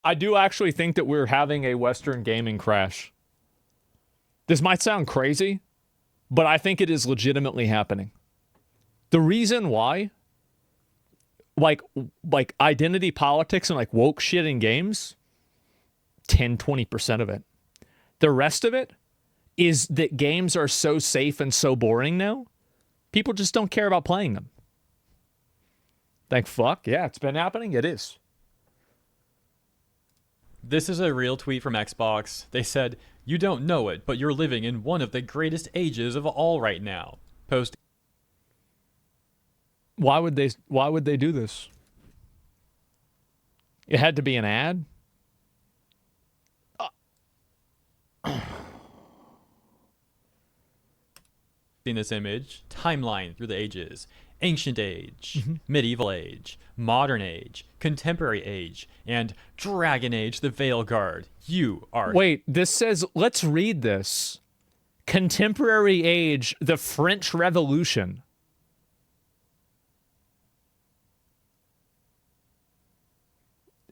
I do actually think that we're having a Western gaming crash. This might sound crazy, but I think it is legitimately happening. The reason why, like identity politics and like woke shit in games, 10-20% of it. The rest of it is that games are so safe and so boring now, people just don't care about playing them. Thank fuck. Yeah, it's been happening. It is. This is a real tweet from Xbox. They said, "You don't know it, but you're living in one of the greatest ages of all right now." Post. Why would they do this? It had to be an ad? In this image, timeline through the ages. Ancient age, medieval age, modern age, contemporary age, and Dragon Age, the Veil Guard. You are... Wait, this says, let's read this. Contemporary age, the French Revolution.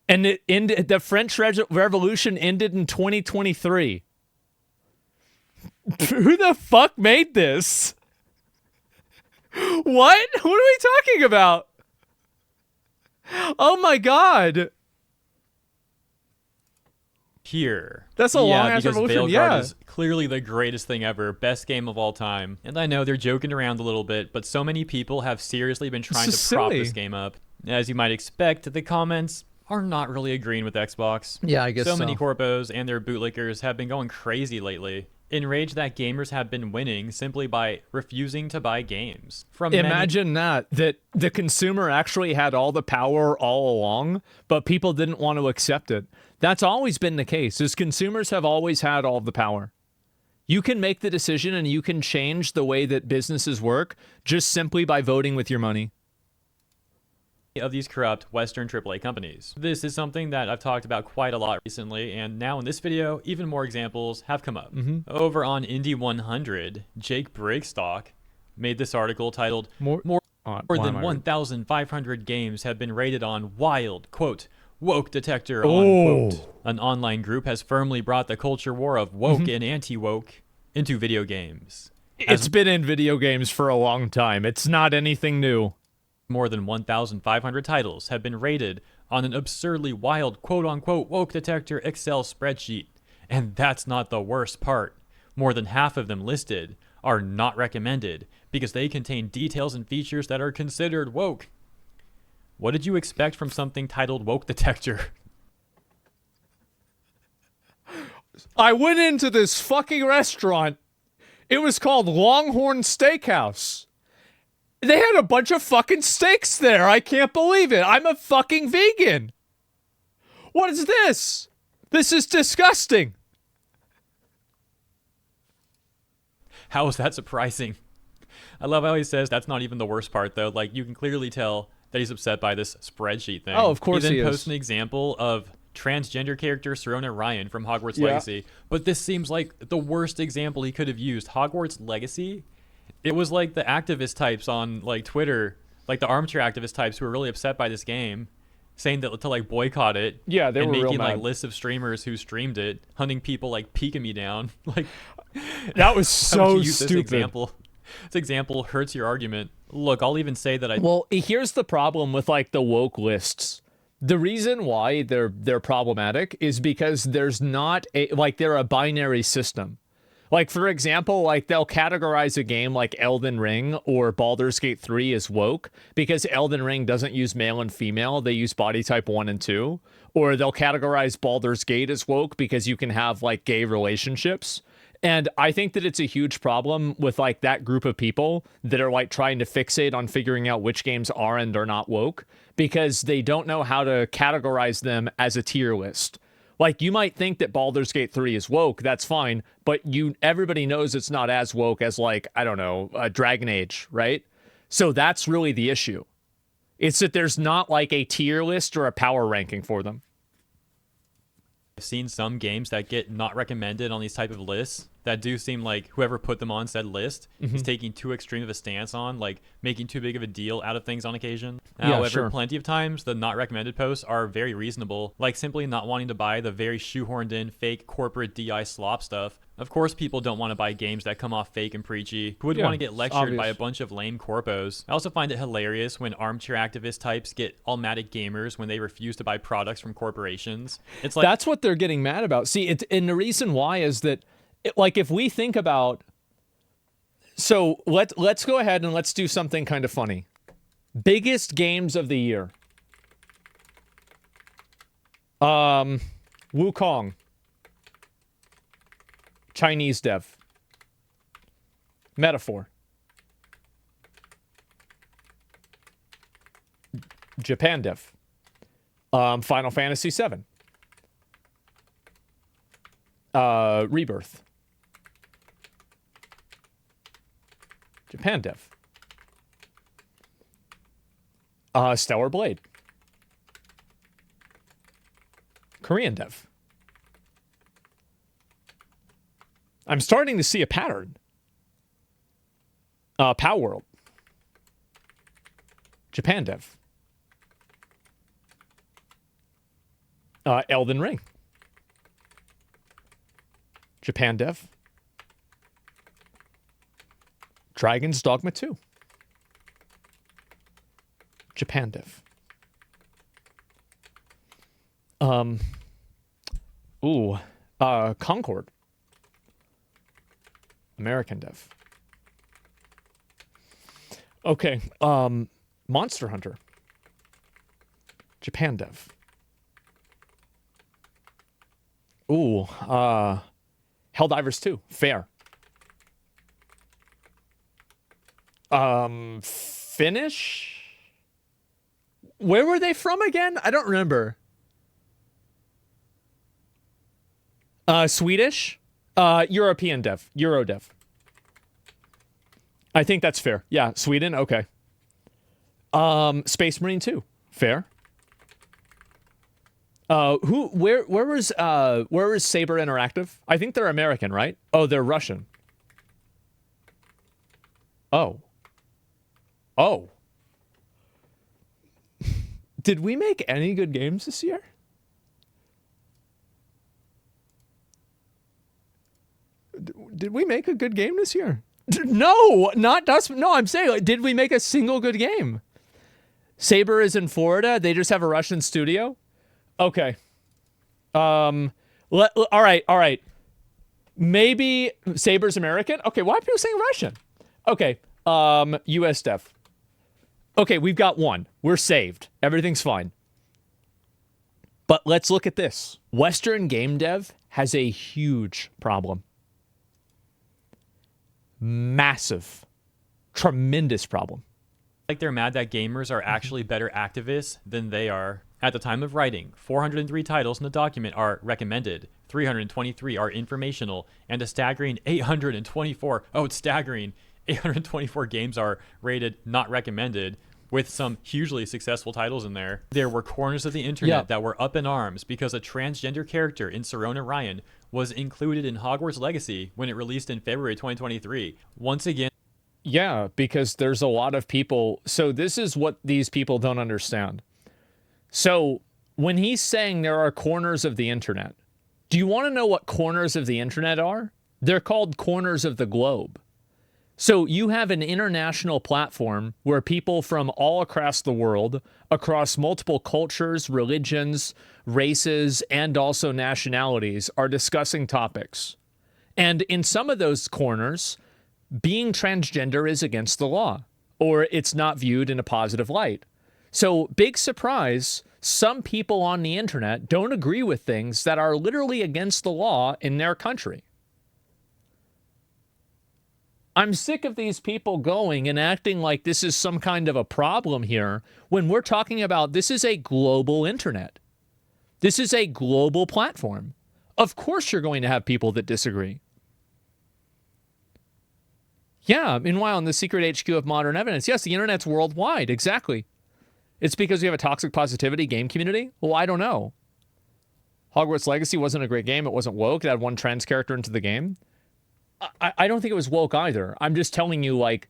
And the French Revolution ended in 2023. Who the fuck made this? What? What are we talking about? Oh my god. Here. That's a long-ass because revolution, Veilguard yeah. is clearly the greatest thing ever, best game of all time. And I know they're joking around a little bit, but so many people have seriously been trying to prop this game up. As you might expect, the comments are not really agreeing with Xbox. Yeah, I guess so. So many corpos and their bootlickers have been going crazy lately, enraged that gamers have been winning simply by refusing to buy games. Imagine that the consumer actually had all the power all along, but people didn't want to accept it. That's always been the case, is consumers have always had all of the power. You can make the decision and you can change the way that businesses work just simply by voting with your money. Of these corrupt Western AAA companies. This is something that I've talked about quite a lot recently, and now in this video, even more examples have come up. Over on Indie 100, Jake Brigstock made this article titled, More than 1,500 games have been rated on wild, quote, woke detector, unquote. An online group has firmly brought the culture war of woke and anti-woke into video games. It's been in video games for a long time. It's not anything new. More than 1,500 titles have been rated on an absurdly wild quote-unquote woke detector Excel spreadsheet. And that's not the worst part. More than half of them listed are not recommended because they contain details and features that are considered woke. What did you expect from something titled woke detector? I went into this fucking restaurant. It was called Longhorn Steakhouse. They had a bunch of fucking steaks there. I can't believe it. I'm a fucking vegan. What is this? This is disgusting. How is that surprising? I love how he says that's not even the worst part, though. Like, you can clearly tell that he's upset by this spreadsheet thing. Oh, of course he is. He then posts an example of transgender character Serona Ryan from Hogwarts Legacy. But this seems like the worst example he could have used. Hogwarts Legacy? It was like the activist types on like Twitter, like the armchair activist types who were really upset by this game, saying that to like boycott it. Yeah, they were making real mad. like lists of streamers who streamed it, hunting people like peeking me down. Like that was so stupid. This example hurts your argument. Look, I'll even say that Well, here's the problem with like the woke lists. The reason why they're problematic is because there's not a they're a binary system. Like, for example, like they'll categorize a game like Elden Ring or Baldur's Gate 3 as woke because Elden Ring doesn't use male and female. They use body type 1 and 2. Or they'll categorize Baldur's Gate as woke because you can have like gay relationships. And I think that it's a huge problem with like that group of people that are like trying to fixate on figuring out which games are and are not woke because they don't know how to categorize them as a tier list. Like, you might think that Baldur's Gate 3 is woke, that's fine, but everybody knows it's not as woke as, like, I don't know, Dragon Age, right? So that's really the issue. It's that there's not, like, a tier list or a power ranking for them. I've seen some games that get not recommended on these type of lists that do seem like whoever put them on said list is taking too extreme of a stance on, like making too big of a deal out of things on occasion. However, plenty of times the not recommended posts are very reasonable, like simply not wanting to buy the very shoehorned in fake corporate DI slop stuff. Of course, people don't want to buy games that come off fake and preachy. Who would want to get lectured by a bunch of lame corpos? I also find it hilarious when armchair activist types get all mad at gamers when they refuse to buy products from corporations. It's like that's what they're getting mad about. See, and the reason why is that, like, if we think about, so let's go ahead and let's do something kind of funny. Biggest games of the year. Wukong. Chinese dev. Metaphor. Japan dev. Final Fantasy VII. Rebirth. Japan dev. Stellar Blade. Korean dev. I'm starting to see a pattern. Pow World. Japan dev. Elden Ring. Japan dev. Dragon's Dogma 2. Japan dev. Concord. American dev. Okay, Monster Hunter. Japan dev. Helldivers 2. Fair. Finnish? Where were they from again? I don't remember. Swedish? European dev. Euro dev. I think that's fair. Yeah, Sweden. Okay. Space Marine 2. Fair. Where was Saber Interactive? I think they're American, right? Oh, they're Russian. Oh. Did we make any good games this year? Did we make a good game this year? No, not us. No, I'm saying, like, did we make a single good game? Saber is in Florida. They just have a Russian studio. Okay. All right. Maybe Saber's American. Okay, why are people saying Russian? Okay. US dev. Okay, we've got one. We're saved. Everything's fine. But let's look at this. Western game dev has a huge problem. Massive. Tremendous problem. Like they're mad that gamers are actually better activists than they are. At the time of writing, 403 titles in the document are recommended, 323 are informational, and a staggering 824, it's staggering, 824 games are rated not recommended, with some hugely successful titles in there. There were corners of the internet that were up in arms because a transgender character in Serona Ryan was included in Hogwarts Legacy when it released in February 2023. Once again, yeah, because there's a lot of people. So this is what these people don't understand. So when he's saying there are corners of the internet, do you want to know what corners of the internet are? They're called corners of the globe. So you have an international platform where people from all across the world, across multiple cultures, religions, races, and also nationalities, are discussing topics. And in some of those corners, being transgender is against the law, or it's not viewed in a positive light. So, big surprise, some people on the internet don't agree with things that are literally against the law in their country. I'm sick of these people going and acting like this is some kind of a problem here when we're talking about this is a global internet. This is a global platform. Of course you're going to have people that disagree. Yeah, meanwhile, in the secret HQ of modern evidence, yes, the internet's worldwide, exactly. It's because we have a toxic positivity game community? Well, I don't know. Hogwarts Legacy wasn't a great game. It wasn't woke. It had one trans character into the game. I don't think it was woke either. I'm just telling you, like,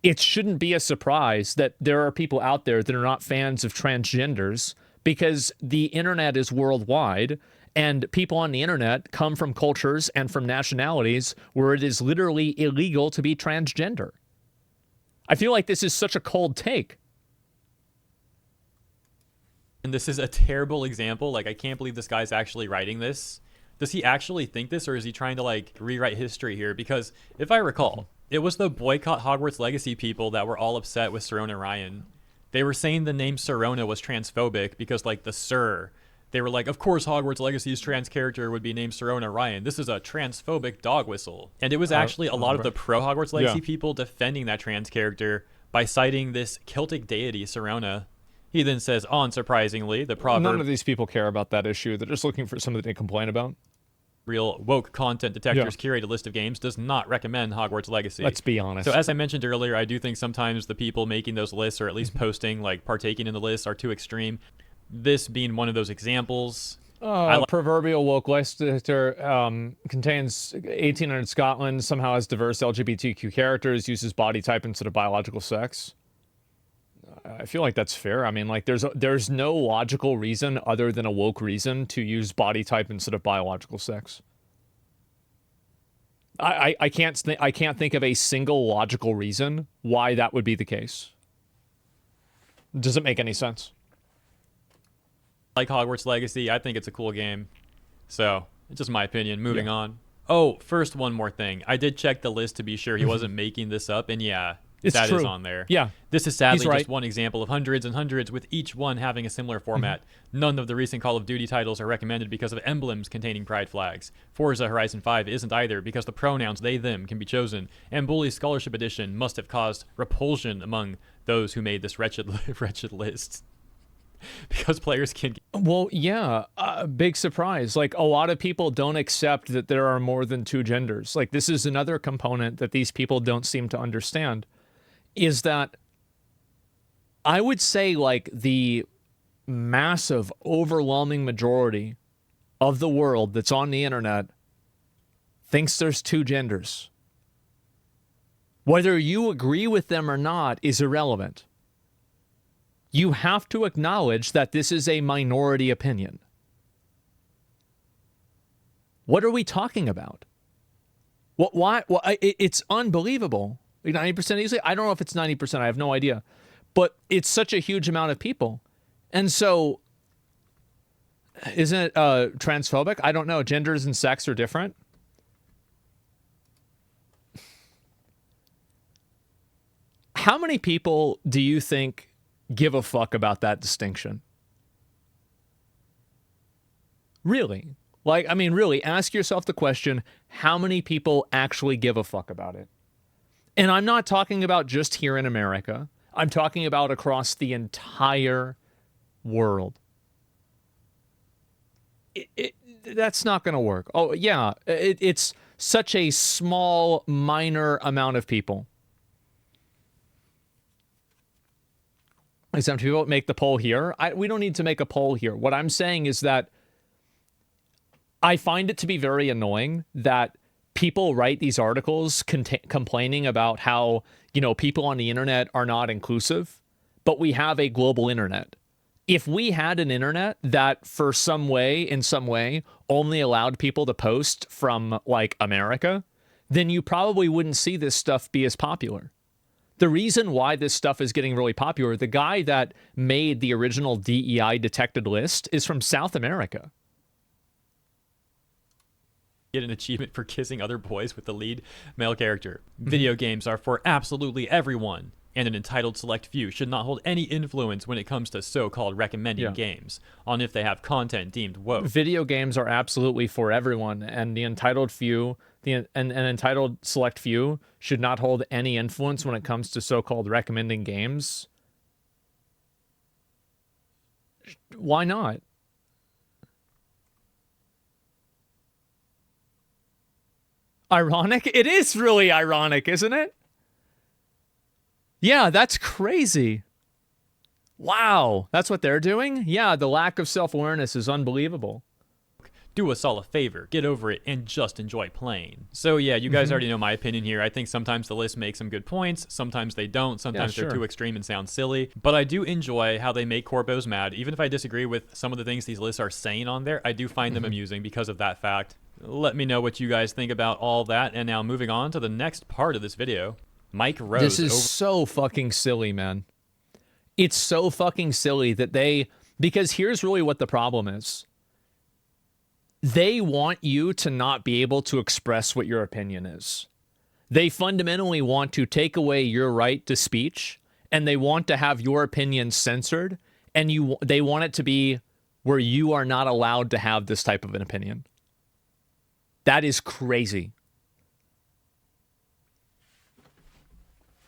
it shouldn't be a surprise that there are people out there that are not fans of transgenders, because the internet is worldwide and people on the internet come from cultures and from nationalities where it is literally illegal to be transgender. I feel like this is such a cold take. And this is a terrible example. Like, I can't believe this guy's actually writing this. Does he actually think this, or is he trying to, like, rewrite history here? Because if I recall, it was the Boycott Hogwarts Legacy people that were all upset with Sirona Ryan. They were saying the name Sirona was transphobic because, like, the Sir. They were like, of course Hogwarts Legacy's trans character would be named Sirona Ryan. This is a transphobic dog whistle. And it was actually a lot of the pro-Hogwarts Legacy people defending that trans character by citing this Celtic deity, Sirona. He then says, unsurprisingly, the proverb... None of these people care about that issue. They're just looking for something to complain about. Real woke content detectors curate a list of games does not recommend Hogwarts Legacy. Let's be honest. So as I mentioned earlier, I do think sometimes the people making those lists, or at least posting, like partaking in the lists, are too extreme. This being one of those examples. Proverbial woke list contains 1800 Scotland, somehow has diverse LGBTQ characters, uses body type instead of biological sex. I feel like that's fair. I mean, like, there's no logical reason other than a woke reason to use body type instead of biological sex. I can't think of a single logical reason why that would be the case. Doesn't make any sense. Like Hogwarts Legacy, I think it's a cool game. So, it's just my opinion. Moving on. Oh, first, one more thing. I did check the list to be sure he wasn't making this up, and yeah, that is on there. Yeah. This is sadly just one example of hundreds and hundreds, with each one having a similar format. None of the recent Call of Duty titles are recommended because of emblems containing pride flags. Forza Horizon 5 isn't either because the pronouns they, them can be chosen. And Bully Scholarship Edition must have caused repulsion among those who made this wretched list. Because players can... Well, yeah, big surprise. Like, a lot of people don't accept that there are more than two genders. Like, this is another component that these people don't seem to understand, is that I would say, like, the massive, overwhelming majority of the world that's on the internet thinks there's two genders. Whether you agree with them or not is irrelevant. You have to acknowledge that this is a minority opinion. What are we talking about? Why? Well, it's unbelievable. 90% easily? I don't know if it's 90%. I have no idea. But it's such a huge amount of people. And so, isn't it transphobic? I don't know. Genders and sex are different. How many people do you think give a fuck about that distinction? Really? Like, I mean, really, ask yourself the question, how many people actually give a fuck about it? And I'm not talking about just here in America. I'm talking about across the entire world. That's not going to work. Oh, yeah, it's such a small, minor amount of people. Some people make the poll here. We don't need to make a poll here. What I'm saying is that I find it to be very annoying that people write these articles complaining about how, you know, people on the internet are not inclusive, but we have a global internet. If we had an internet that for in some way, only allowed people to post from, like, America, then you probably wouldn't see this stuff be as popular. The reason why this stuff is getting really popular, the guy that made the original DEI detected list is from South America. Get an achievement for kissing other boys with the lead male character. Video games are for absolutely everyone, and an entitled select few should not hold any influence when it comes to so-called recommending games on if they have content deemed woke. Video games are absolutely for everyone, and the entitled few... an entitled select few should not hold any influence when it comes to so-called recommending games. Why not? Ironic? It is really ironic, isn't it? Yeah, that's crazy. Wow, that's what they're doing? Yeah, the lack of self-awareness is unbelievable. do us all a favor, get over it, and just enjoy playing. So yeah, you guys already know my opinion here. I think sometimes the list makes some good points, sometimes they don't, sometimes they're too extreme and sound silly. But I do enjoy how they make Corpos mad. Even if I disagree with some of the things these lists are saying on there, I do find them amusing because of that fact. Let me know what you guys think about all that. And now moving on to the next part of this video. Mike Rose. This is so fucking silly, man. It's so fucking silly that because here's really what the problem is. They want you to not be able to express what your opinion is. They fundamentally want to take away your right to speech, and they want to have your opinion censored, and they want it to be where you are not allowed to have this type of an opinion. That is crazy.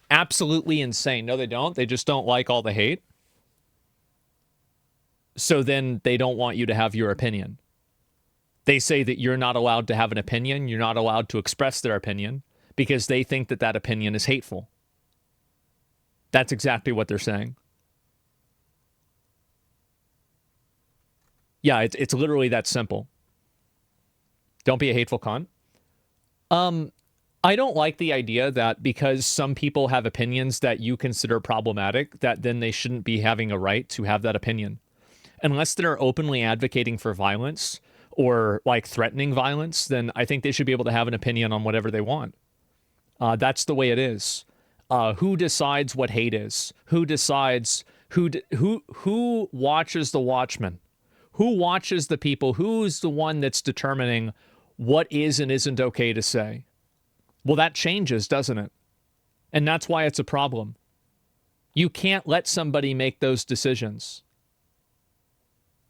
Absolutely insane. No, they don't. They just don't like all the hate. So then they don't want you to have your opinion. They say that you're not allowed to have an opinion. You're not allowed to express their opinion because they think that that opinion is hateful. That's exactly what they're saying. Yeah, it's literally that simple. Don't be a hateful cunt. I don't like the idea that because some people have opinions that you consider problematic, that then they shouldn't be having a right to have that opinion. Unless they're openly advocating for violence or like threatening violence, then I think they should be able to have an opinion on whatever they want. That's the way it is. Who decides what hate is? Who decides who watches the watchmen? Who watches the people? Who's the one that's determining what is and isn't okay to say? Well, that changes, doesn't it? And that's why it's a problem. You can't let somebody make those decisions.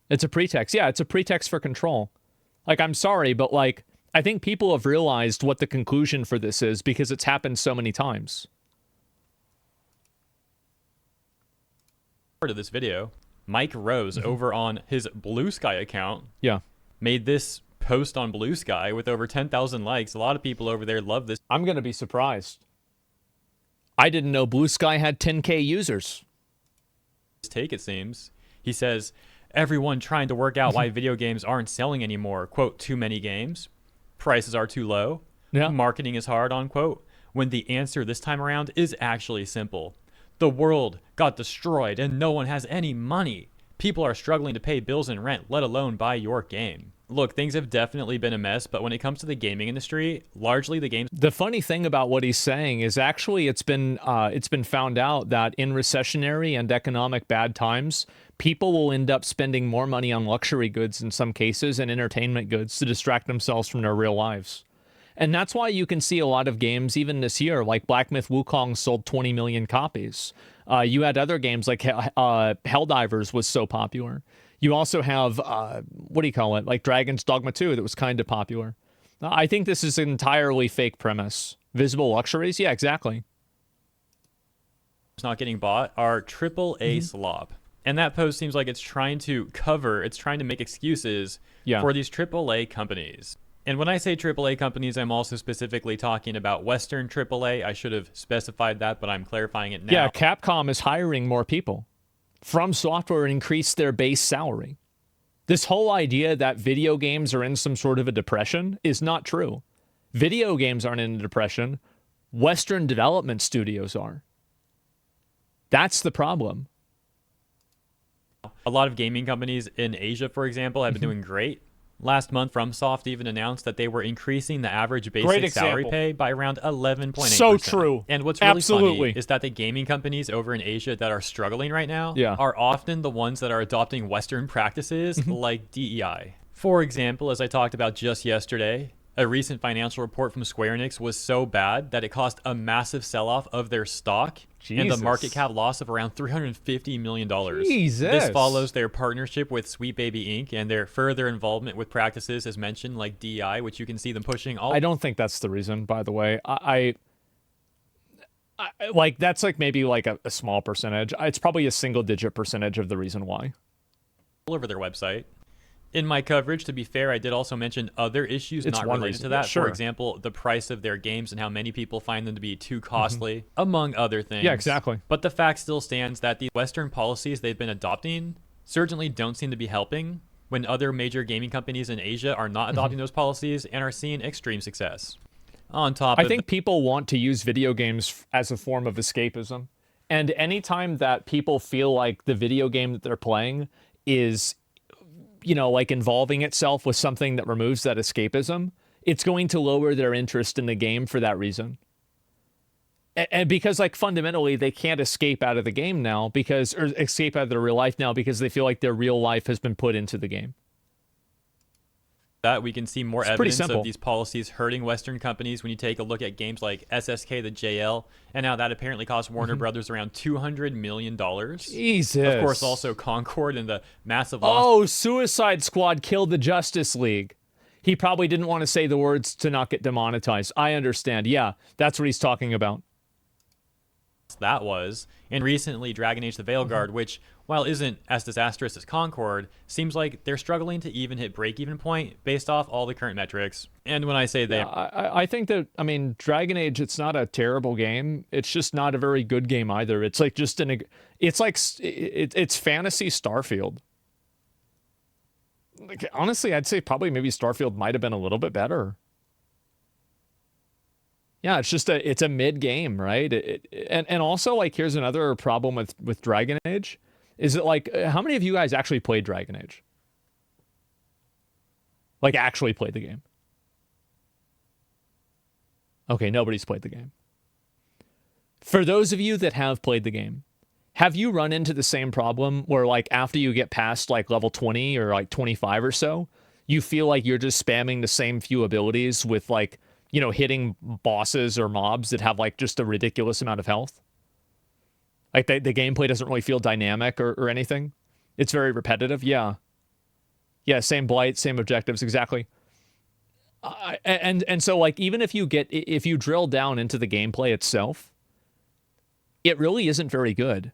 It's a pretext. Yeah, it's a pretext for control. Like, I'm sorry, but like, I think people have realized what the conclusion for this is because it's happened so many times. Part of this video, Mike Rose over on his Blue Sky account made this post on Blue Sky with over 10,000 likes. A lot of people over there love this. I'm going to be surprised. I didn't know Blue Sky had 10K users. Take, it seems. He says, everyone trying to work out why video games aren't selling anymore. Quote, too many games. Prices are too low. Yeah. Marketing is hard, unquote. When the answer this time around is actually simple. The world got destroyed and no one has any money. People are struggling to pay bills and rent, let alone buy your game. Look, things have definitely been a mess, but when it comes to the gaming industry, largely the games... The funny thing about what he's saying is actually it's been found out that in recessionary and economic bad times, people will end up spending more money on luxury goods in some cases and entertainment goods to distract themselves from their real lives. And that's why you can see a lot of games, even this year, like Black Myth Wukong sold 20 million copies. You had other games like Helldivers was so popular. You also have, like Dragon's Dogma 2 that was kind of popular. I think this is an entirely fake premise. Visible luxuries? Yeah, exactly. It's not getting bought are AAA slop. And that post seems like it's trying to make excuses for these AAA companies. And when I say AAA companies, I'm also specifically talking about Western AAA. I should have specified that, but I'm clarifying it now. Yeah, Capcom is hiring more people. From Software increased their base salary. This whole idea that video games are in some sort of a depression is not true. Video games aren't in a depression. Western development studios are. That's the problem. A lot of gaming companies in Asia, for example, have been doing great. Last month, FromSoft even announced that they were increasing the average basic salary pay by around 11.8%. So true. And what's really funny is that the gaming companies over in Asia that are struggling right now are often the ones that are adopting Western practices like DEI. For example, as I talked about just yesterday, a recent financial report from Square Enix was so bad that it caused a massive sell-off of their stock and a market cap loss of around $350 million. Jesus. This follows their partnership with Sweet Baby Inc. and their further involvement with practices, as mentioned, like DEI, which you can see them pushing all... I don't think that's the reason, by the way. I like, that's like maybe like a small percentage. It's probably a single-digit percentage of the reason why. All over their website. In my coverage, to be fair, I did also mention other issues not related to that. For example, the price of their games and how many people find them to be too costly, among other things. Yeah, exactly. But the fact still stands that the Western policies they've been adopting certainly don't seem to be helping. when other major gaming companies in Asia are not adopting those policies and are seeing extreme success. On top I of think people want to use video games as a form of escapism. And anytime that people feel like the video game that they're playing is, you know, like involving itself with something that removes that escapism, it's going to lower their interest in the game for that reason. And because, like, fundamentally, they can't escape out of the game now because, or escape out of their real life now because they feel like their real life has been put into the game. that, we can see more It's pretty evidence simple. of these policies hurting Western companies when you take a look at games like SSK the JL, and now that apparently cost Warner Brothers around $200 million. Jesus. Of course, also Concord and the massive loss. Oh, Suicide Squad killed the Justice League. He probably didn't want to say the words to not get demonetized. I understand. Yeah, that's what he's talking about. That was. And recently, Dragon Age the Veilguard, which, while isn't as disastrous as Concord, seems like they're struggling to even hit break-even point based off all the current metrics. And when I say they... I think that, I mean, Dragon Age, it's not a terrible game. It's just not a very good game either. It's like just it's fantasy Starfield. Like, honestly, I'd say probably maybe Starfield might have been a little bit better. Yeah, it's just it's a mid game, right? And also, like, here's another problem with Dragon Age, is that, like, how many of you guys actually played Dragon Age? Like, actually played the game? Okay, nobody's played the game. For those of you that have played the game, have you run into the same problem where, like, after you get past, like, level 20 or, like, 25 or so, you feel like you're just spamming the same few abilities with, like, you know, hitting bosses or mobs that have, like, just a ridiculous amount of health? Like, the gameplay doesn't really feel dynamic or anything. It's very repetitive. Yeah. Yeah, same blight, same objectives, exactly. And so, like, even if you drill down into the gameplay itself, it really isn't very good.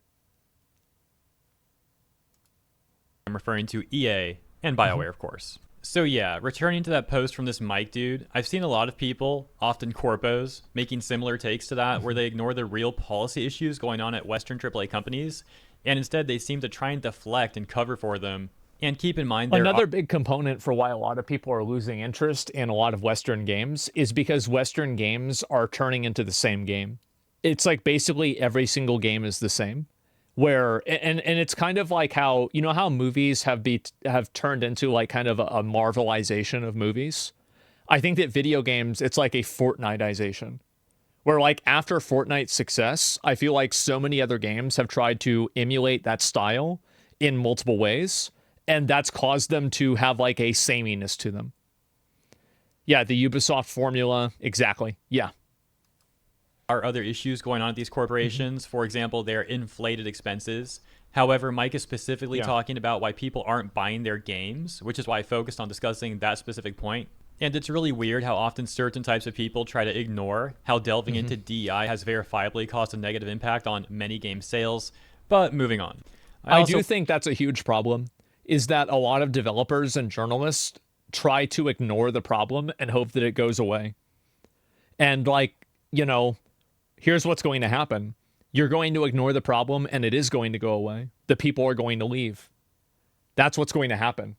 I'm referring to EA and BioWare, of course. So yeah, returning to that post from this Mike dude, I've seen a lot of people, often Corpos, making similar takes to that, where they ignore the real policy issues going on at Western AAA companies, and instead they seem to try and deflect and cover for them. And keep in mind, another big component for why a lot of people are losing interest in a lot of Western games is because Western games are turning into the same game. It's like basically every single game is the same. Where and it's kind of like how, you know, how movies have turned into, like, kind of a Marvelization of movies. I think that video games, it's like a Fortniteization, where, like, after Fortnite's success, I feel like so many other games have tried to emulate that style in multiple ways, and that's caused them to have, like, a sameness to them. Yeah, the Ubisoft formula, exactly. Yeah. Are other issues going on at these corporations. For example, their inflated expenses. However, Mike is specifically talking about why people aren't buying their games, which is why I focused on discussing that specific point. And it's really weird how often certain types of people try to ignore how delving into DEI has verifiably caused a negative impact on many game sales. But moving on. I do think that's a huge problem, is that a lot of developers and journalists try to ignore the problem and hope that it goes away. And, like, you know, here's what's going to happen. You're going to ignore the problem, and it is going to go away. The people are going to leave. That's what's going to happen.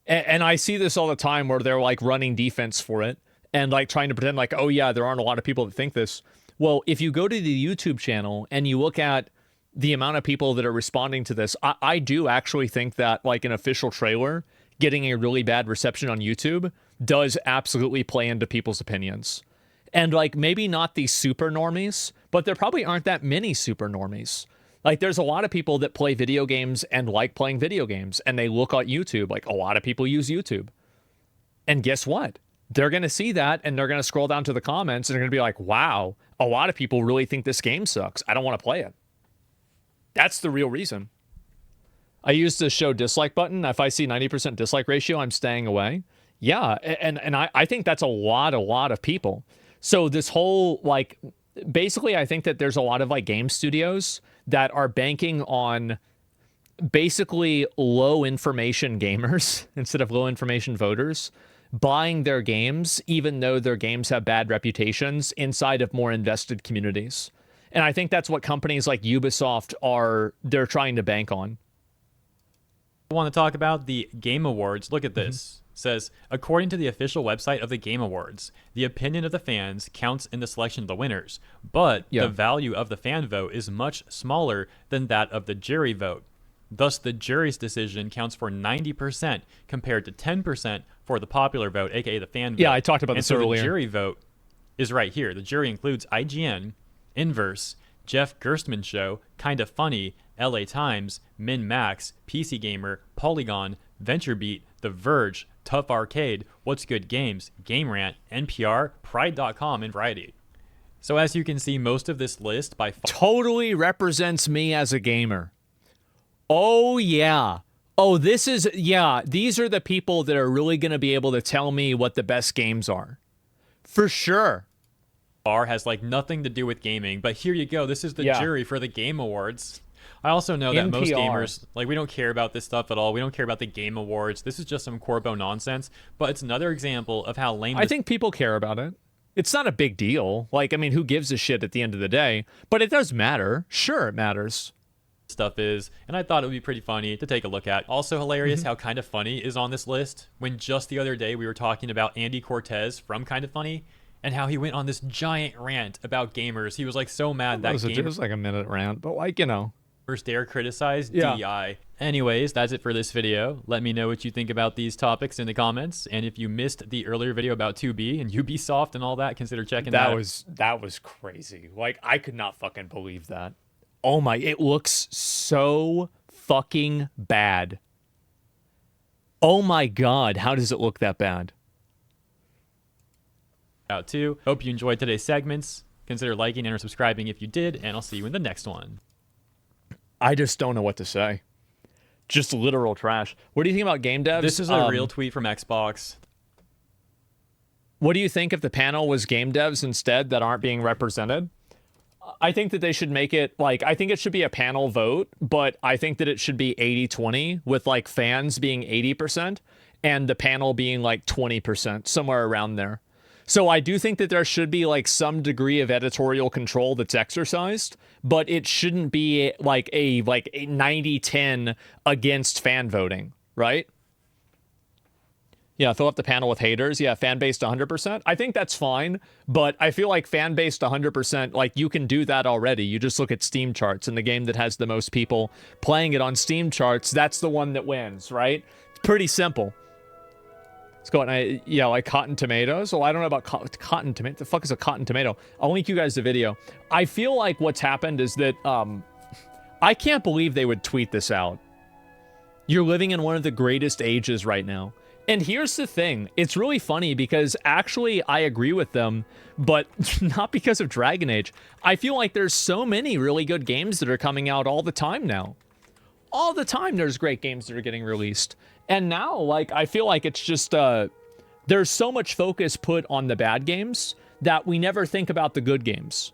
And I see this all the time where they're, like, running defense for it and, like, trying to pretend like, oh, yeah, there aren't a lot of people that think this. Well, if you go to the YouTube channel and you look at the amount of people that are responding to this, I do actually think that, like, an official trailer getting a really bad reception on YouTube does absolutely play into people's opinions. And, like, maybe not the super normies, but there probably aren't that many super normies. Like, there's a lot of people that play video games and like playing video games, and they look at YouTube. Like, a lot of people use YouTube. And guess what? They're going to see that, and they're going to scroll down to the comments, and they're going to be like, wow, a lot of people really think this game sucks. I don't want to play it. That's the real reason. I use the show dislike button. If I see 90% dislike ratio, I'm staying away. Yeah, and I think that's a lot of people. So this whole, like, basically, I think that there's a lot of, like, game studios that are banking on basically low information gamers instead of low information voters buying their games, even though their games have bad reputations, inside of more invested communities. And I think that's what companies like Ubisoft they're trying to bank on. I want to talk about the Game Awards. Look at this. It says, according to the official website of the Game Awards, the opinion of the fans counts in the selection of the winners, but the value of the fan vote is much smaller than that of the jury vote. Thus, the jury's decision counts for 90% compared to 10% for the popular vote, aka the fan vote. Yeah, I talked about this earlier. The jury vote is right here. The jury includes IGN, Inverse, Jeff Gerstmann Show, Kinda Funny, LA Times, Min Max, PC Gamer, Polygon, VentureBeat, The Verge, Tough Arcade, What's Good Games, Game Rant, NPR, Pride.com, and Variety. So as you can see, most of this list by far totally represents me as a gamer. Oh, yeah. Oh, this is, yeah, these are the people that are really going to be able to tell me what the best games are. For sure. Has like nothing to do with gaming, but here you go. This is the jury for the Game Awards. I also know that most gamers, like, we don't care about this stuff at all. We don't care about the Game Awards. This is just some corpo nonsense, but it's another example of how lame I think people care about it. It's not a big deal. Like, I mean, who gives a shit at the end of the day? But it does matter. Sure, it matters. Stuff is, and I thought it would be pretty funny to take a look at. Also hilarious how Kinda Funny is on this list, when just the other day we were talking about Andy Cortez from Kinda Funny and how he went on this giant rant about gamers. He was like so mad that it was like a minute rant, but like, you know, gamers dare criticize DEI. Anyways, that's it for this video. Let me know what you think about these topics in the comments, and if you missed the earlier video about 2B and Ubisoft and all that, consider checking that out. That was crazy. Like, I could not fucking believe that. Oh my, it looks so fucking bad. Oh my God, how does it look that bad? Out too. Hope you enjoyed today's segments. Consider liking and or subscribing if you did, and I'll see you in the next one. I just don't know what to say. Just literal trash. What do you think about game devs? This is a real tweet from Xbox. What do you think if the panel was game devs instead that aren't being represented? I think that they should make it, like, I think it should be a panel vote, but I think that it should be 80-20, with like fans being 80% and the panel being like 20%, somewhere around there. So I do think that there should be like some degree of editorial control that's exercised, but it shouldn't be like a 90-10 against fan voting, right? Yeah, fill up the panel with haters. Yeah, fan-based 100%. I think that's fine, but I feel like fan-based 100%, like, you can do that already. You just look at Steam charts, and the game that has the most people playing it on Steam charts, that's the one that wins, right? It's pretty simple. Let's go on. Yeah, like Cotton Tomatoes. Well, I don't know about cotton tomato. The fuck is a cotton tomato? I'll link you guys the video. I feel like what's happened is that I can't believe they would tweet this out. You're living in one of the greatest ages right now. And here's the thing. It's really funny because actually I agree with them, but not because of Dragon Age. I feel like there's so many really good games that are coming out all the time now. All the time there's great games that are getting released. And now, like, I feel like it's just, there's so much focus put on the bad games that we never think about the good games.